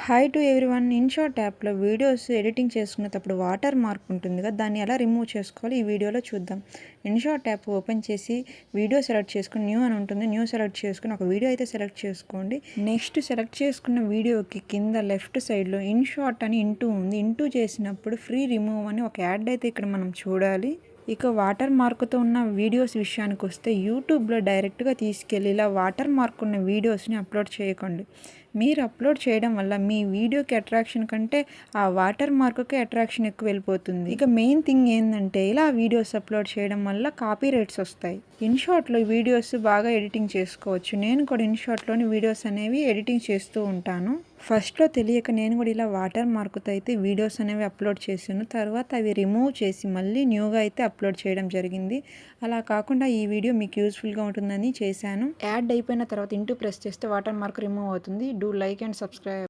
Hi to everyone. InShot యాప్‌లో videos editing చేసుకునేటప్పుడు watermark ఉంటుంది కదా! దాన్ని ఎలా రిమూవ్ చేసుకోవాలో ఈ వీడియోలో చూద్దాం. ఇన్‌షాట్ యాప్ ఓపెన్ చేసి వీడియో సెలెక్ట్ చేసుకొని న్యూ అని ఉంటుంది. న్యూ సెలెక్ట్ చేసుకొని ఒక వీడియో అయితే సెలెక్ట్ చేసుకోండి. నెక్స్ట్ సెలెక్ట్ చేసుకున్న వీడియోకి కింద లెఫ్ట్ సైడ్‌లో ఇన్‌షాట్ అని ఇంటూ ఉంది. ఇంటూ చేసినప్పుడు ఫ్రీ రిమూవ్ అని ఒక యాడ్ అయితే ఇక్కడ మనం చూడాలి. ఇక వాటర్ మార్క్‌తో ఉన్న వీడియోస్ విషయానికొస్తే యూట్యూబ్‌లో డైరెక్ట్‌గా తీసుకెళ్ళి ఇలా వాటర్ మార్క్ ఉన్న వీడియోస్‌ని అప్లోడ్ చేయకండి. మీరు అప్లోడ్ చేయడం వల్ల మీ వీడియోకి అట్రాక్షన్ కంటే ఆ వాటర్ మార్క్‌కే అట్రాక్షన్ ఎక్కువ వెళ్ళిపోతుంది. ఇక మెయిన్ థింగ్ ఏందంటే ఇలా వీడియోస్ అప్లోడ్ చేయడం వల్ల కాపీ రైట్స్ వస్తాయి. ఇన్‌షాట్‌లో వీడియోస్ బాగా ఎడిటింగ్ చేసుకోవచ్చు. నేను కూడా ఇన్‌షాట్‌లోని వీడియోస్ అనేవి ఎడిటింగ్ చేస్తూ ఉంటాను. ఫస్ట్‌లో తెలియక నేను కూడా ఇలా వాటర్ మార్క్‌తో అయితే వీడియోస్ అనేవి అప్లోడ్ చేశాను. తర్వాత అవి రిమూవ్ చేసి మళ్ళీ న్యూగా అయితే అప్లోడ్ చేయడం జరిగింది. అలా కాకుండా ఈ వీడియో మీకు యూజ్‌ఫుల్‌గా ఉంటుందని చేశాను. యాడ్ అయిపోయిన తర్వాత ఇంటూ ప్రెస్ చేస్తే వాటర్ మార్క్ రిమూవ్ అవుతుంది. Do like and subscribe.